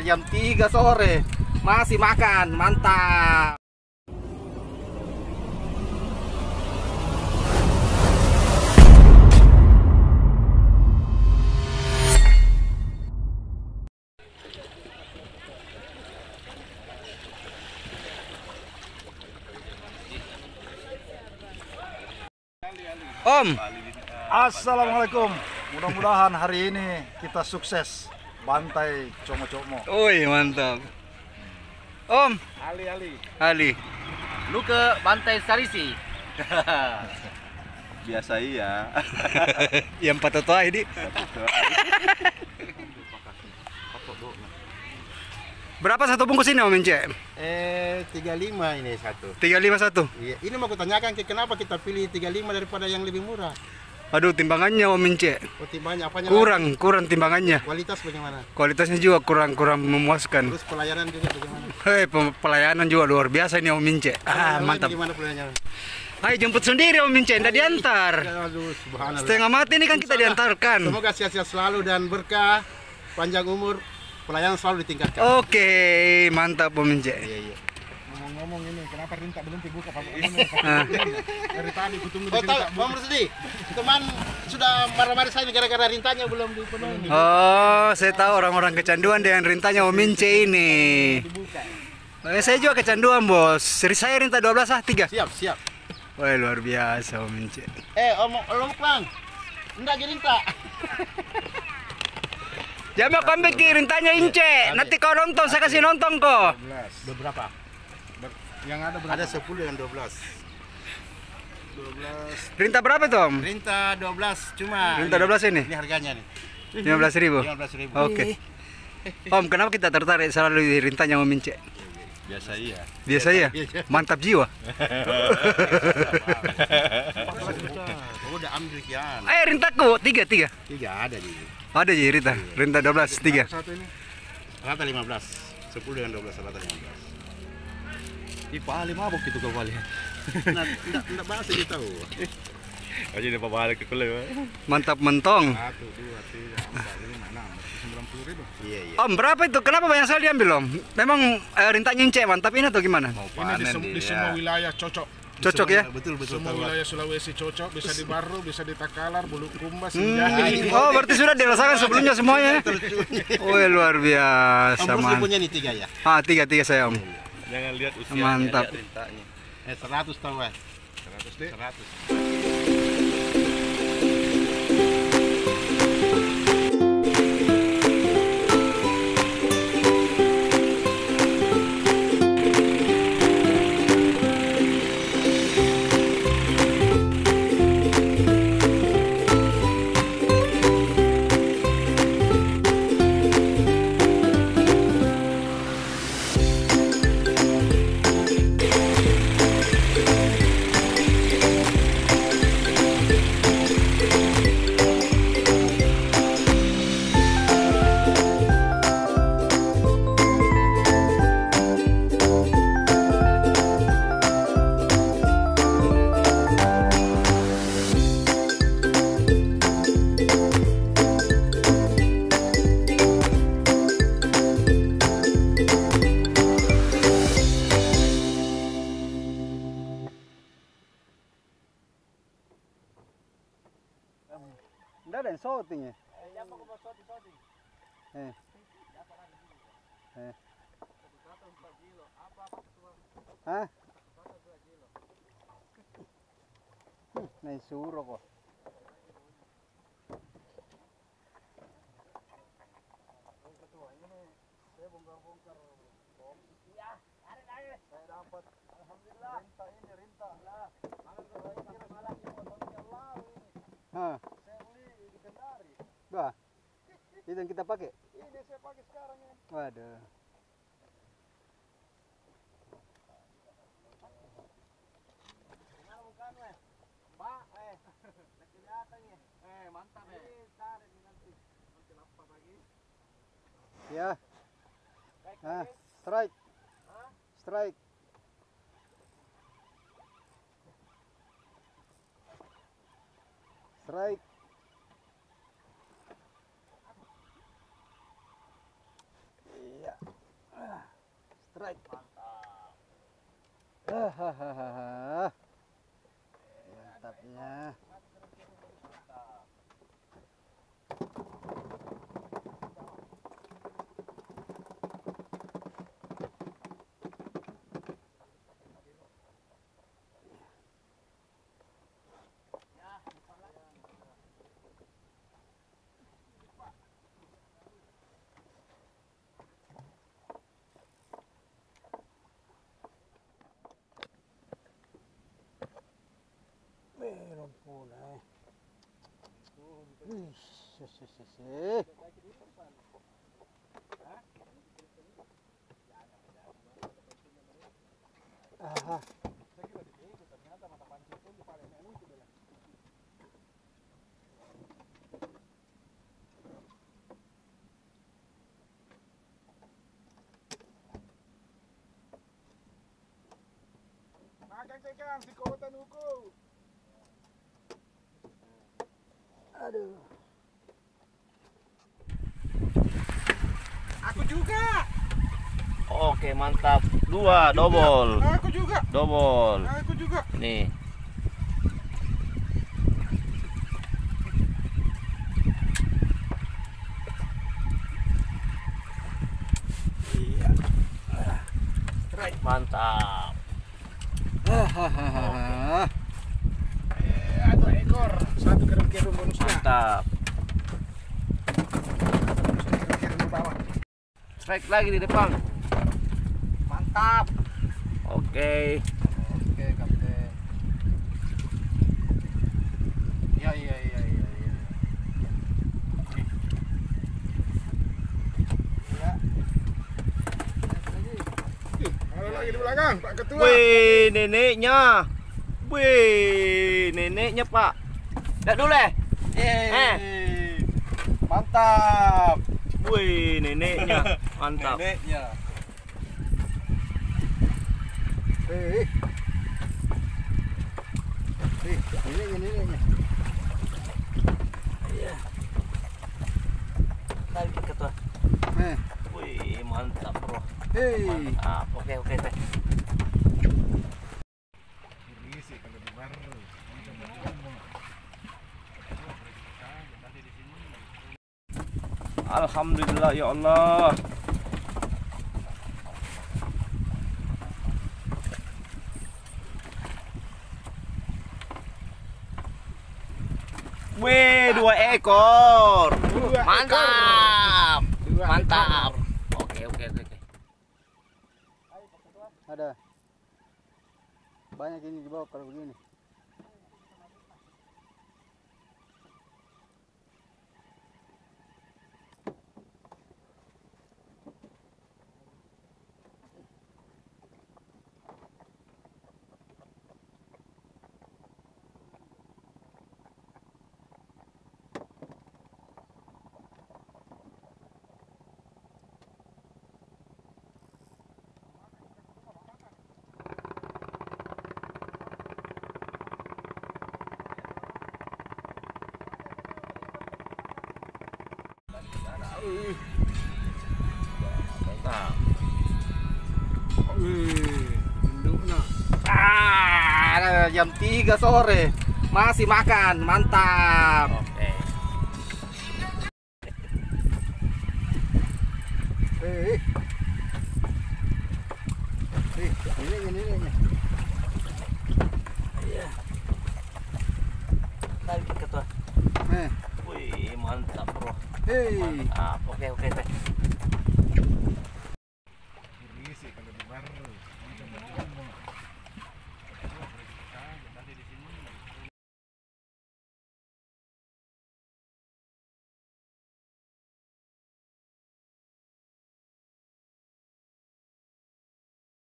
Jam 3 sore masih makan, mantap. Om, Assalamualaikum. Mudah-mudahan hari ini kita sukses bantai como-como. woi mantap. Om, Ali, Lu ke Bantai Sarisi. Biasa iya. yang patut ini. Berapa satu bungkus ini Om Ince? 35 ini satu. 351. Iya, ini mau kutanyakan kenapa kita pilih 35 daripada yang lebih murah? Aduh, timbangannya Om Ince. Oh, timbangnya apanya? Kurang timbangannya. Kualitas bagaimana? Kualitasnya juga kurang memuaskan. Terus pelayanan juga bagaimana? Pelayanan juga luar biasa ini Om Ince. Mantap. Bagaimana pelayanannya? Ayo jemput sendiri Om Ince, tidak diantar. Aduh, subhanallah. Setengah mati ini kan kita diantarkan. Semoga sehat-sehat selalu dan berkah, panjang umur, pelayanan selalu ditingkatkan. Oke, mantap Om Ince. Iya. Ngomong-ngomong ini, kenapa Rinta belum dibuka Pak? Dari tadi kutunggu di sini. Om Rusdi, teman sudah marah-marah saya gara-gara rintanya belum dipenuhi. Oh, saya tahu orang-orang kecanduan dengan rintanya Om Ince ini. Saya juga kecanduan bos. Seri saya rinta 12 3. Siap. Wah, luar biasa Om Ince. Om Bang. Enggak rinta. Jangan ambil ke rintanya Ince. Nanti kau nonton, saya kasih nonton kok. Beberapa? Yang ada berapa? Ada 10 dan 12. 12. Rinta berapa tuh Om? Rinta 12 cuma. Rinta 12 ini? Ini harganya nih. 15.000. 15.000. Oke. Om, kenapa kita tertarik selalu di rintanya Om Ince? Biasa iya. Biasa ya? Mantap jiwa. Udah ambil kian. Rintaku 3. 3 ada di. Ada ji Rinta. Rinta 12 3. Satu ini. Rata 15. 10 dengan 12 rata 15. Ipali mabok gitu kau balik. Enggak bahasa dia tahu. Aja ini balik ke kuliah. Mantap mentong. 1 2 3 4 5 6 90.000. Iya. Om, berapa itu? Kenapa banyak sekali diambil Om? Memang rintanya Ince mantap ini atau gimana? Mau Ini panen di dia. semua wilayah cocok. Cocok ya? Betul Semua tahu. wilayah Sulawesi cocok, bisa di Barro, bisa di Takalar, Bulukumba, Hmm. Sinjai. Oh, berarti sudah dirasakan sebelumnya semuanya. Wih, luar biasa Om Rusdi man. punya nih 3 ya. 3 saya Om. Jangan lihat usianya. Mantap. lihat rintanya. 100 tahu kan? 100 deh. 100. Enggak ada yang shooting ya? Hah? Naik suruh kok. Hah? Bah, itu yang kita pakai? Ini saya pakai sekarang ini. Waduh. Ya. Strike. Strike. Strike. Hahaha. Mantapnya. Belum mulai. Wih, Aha. Makan si kota nuku. Aduh. Aku juga. Oke, mantap. 2 double. Aku juga. Double. Aku juga. Nih. Mantap. Hahaha. Ada ekor. 1 kerem-kerem bonusnya. Mantap. Kerem-kerem di bawah. Strike lagi di depan. Mantap. Oke. Oke, Kapten. Iya. Ada lagi di belakang, Pak Ketua. Wih, neneknya. Wih, neneknya, Pak. Lihat dulu ya. Mantap. Wih, neneknya. Mantap. Neneknya. Eh. Neneknya. Lagi ketua. Eh. Wih, mantap, bro. Hei. Mantap. Oke. Berisik kalau di baru. Alhamdulillah ya Allah. Wih, 2 ekor. Mantap. Mantap. Oke. Ada. Banyak ini di bawah kalau begini. Nah. Jam 3 sore masih makan, mantap. Oke. Neneknya. Lagi ketua. Eh. Wih, mantap, bro. Hei. Mantap. Oke.